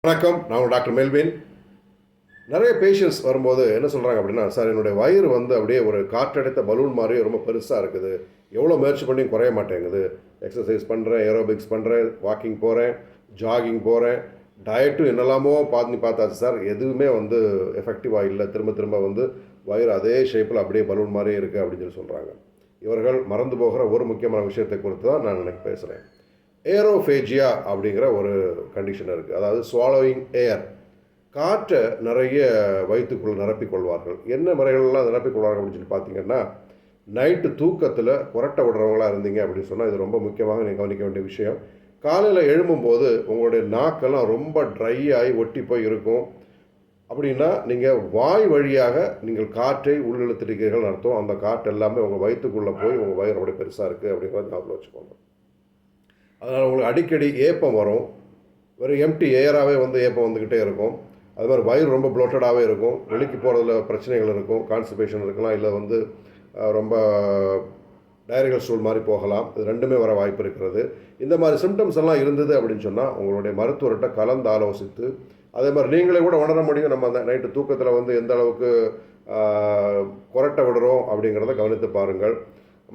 வணக்கம், நான் உங்கள் டாக்டர் மெல்வின். நிறைய பேஷண்ட்ஸ் வரும்போது என்ன சொல்கிறாங்க அப்படின்னா, சார் என்னுடைய வயிறு அப்படியே ஒரு காற்றடைத்த பலூன் மாதிரி ரொம்ப பெருசாக இருக்குது, எவ்வளோ முயற்சி பண்ணி குறைய மாட்டேங்குது, எக்ஸசைஸ் பண்ணுறேன், ஏரோபிக்ஸ் பண்ணுறேன், வாக்கிங் போகிறேன், ஜாகிங் போகிறேன், டயட்டும் என்னெல்லாமோ பார்த்தாச்சு சார், எதுவுமே எஃபெக்டிவாக இல்லை, திரும்ப திரும்ப வயிறு அதே ஷேப்பில் அப்படியே பலூன் மாதிரியே இருக்குது அப்படின்னு சொல்கிறாங்க. இவர்கள் மறந்து போகிற ஒரு முக்கியமான விஷயத்தை குறித்து தான் நான் எனக்கு பேசுகிறேன். ஏரோஃபேஜியா அப்படிங்கிற ஒரு கண்டிஷன் இருக்குது. அதாவது ஸ்வாலோயிங் ஏர், காற்றை நிறைய வயிற்றுக்குள் நிரப்பிக்கொள்வார்கள். என்ன முறைகள்லாம் நிரப்பிக்கொள்வார்கள் அப்படின்னு சொல்லி பார்த்தீங்கன்னா, நைட்டு தூக்கத்தில் கொரட்டை விடுறவங்களா இருந்தீங்க அப்படின்னு சொன்னால் இது ரொம்ப முக்கியமாக நீங்கள் கவனிக்க வேண்டிய விஷயம். காலையில் எழும்பும்போது உங்களுடைய நாக்கெல்லாம் ரொம்ப ட்ரை ஆகி ஒட்டி போய் இருக்கும் அப்படின்னா நீங்கள் வாய் வழியாக நீங்கள் காற்றை உள்ளிழுத்திருக்கிறீர்கள் அர்த்தம். அந்த காற்று எல்லாமே உங்கள் வயிற்றுக்குள்ளே போய் உங்கள் வயிறு ரொம்ப பெருசாக இருக்குது அப்படிங்கிறத ஞாபகம் வச்சுக்கோங்க. அதனால் உங்களுக்கு அடிக்கடி ஏப்பம் வரும், வெறும் எம்டி ஏராகவே ஏப்பம் வந்துக்கிட்டே இருக்கும். அது மாதிரி வயிறு ரொம்ப ப்ளோட்டடாகவே இருக்கும், வெளிக்கு போகிறதுல பிரச்சனைகள் இருக்கும், கான்ஸ்டிபேஷன் இருக்கலாம், இல்லை ரொம்ப டைரிகல் ஸ்டூல் மாதிரி போகலாம். இது ரெண்டுமே வர வாய்ப்பு இருக்கிறது. இந்த மாதிரி சிம்டம்ஸ் எல்லாம் இருந்தது அப்படின்னு சொன்னால் உங்களுடைய மருத்துவர்கிட்ட கலந்து ஆலோசித்து, அதே மாதிரி நீங்களே கூட உணர முடியும் நம்ம அந்த நைட்டு தூக்கத்தில் எந்த அளவுக்கு கொரட்டை விடுறோம் அப்படிங்கிறத கவனித்து பாருங்கள்.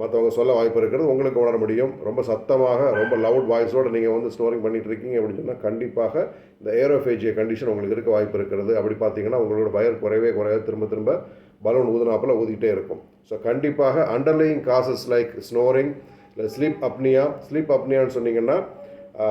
மற்றவங்க சொல்ல வாய்ப்பு இருக்கிறது, உங்களுக்கு உணர முடியும். ரொம்ப சத்தமாக ரொம்ப லவுட் வாய்ஸோடு நீங்கள் ஸ்னோரிங் பண்ணிகிட்டு இருக்கீங்க அப்படின்னு சொன்னால் கண்டிப்பாக இந்த ஏரோஃபேஜியா கண்டிஷன் உங்களுக்கு இருக்க வாய்ப்பு இருக்கிறது. அப்படி பார்த்தீங்கன்னா உங்களோட வயர் குறையவே திரும்ப திரும்ப பலூன் ஊதுனாப்பில் ஊதிக்கிட்டே இருக்கும். ஸோ கண்டிப்பாக அண்டர்லையிங் காசஸ் லைக் ஸ்னோரிங், இல்லை ஸ்லீப் அப்னியான்னு சொன்னீங்கன்னா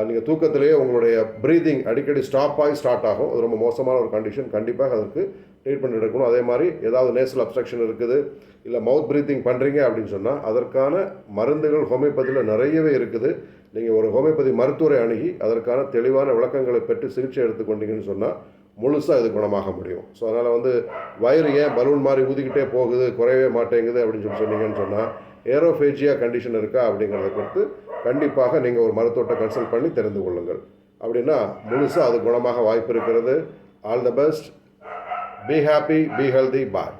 நீங்கள் தூக்கத்திலேயே உங்களுடைய ப்ரீதிங் அடிக்கடி ஸ்டார்ட் ஆகும். அது ரொம்ப மோசமான ஒரு கண்டிஷன். கண்டிப்பாக அதற்கு ட்ரீட்மெண்ட் எடுக்கணும். அதே மாதிரி ஏதாவது நேசல் அப்ஸ்ட்ரக்ஷன் இருக்குது, இல்லை மவுத் ப்ரீத்திங் பண்ணுறீங்க அப்படின்னு சொன்னால் அதற்கான மருந்துகள் ஹோமியோபதியில் நிறையவே இருக்குது. நீங்கள் ஒரு ஹோமியோபதி மருத்துவரை அணுகி அதற்கான தெளிவான விளக்கங்களை பெற்று சிகிச்சை எடுத்துக்கொண்டீங்கன்னு சொன்னால் முழுசாக இது குணமாக முடியும். ஸோ அதனால் வயிறு ஏன் பலூன் மாதிரி ஊதிக்கிட்டே போகுது, குறையவே மாட்டேங்குது அப்படின்னு சொன்னீங்கன்னு சொன்னால் ஏரோஃபேஜியா கண்டிஷன் இருக்கா அப்படிங்கிறத குறித்து கண்டிப்பாக நீங்கள் ஒரு மருத்துவத்தை கன்சல்ட் பண்ணி தெரிந்து கொள்ளுங்கள். அப்படின்னா முழுசாக அது குணமாக வாய்ப்பு இருக்கிறது. All the best. Be happy, be healthy, bye.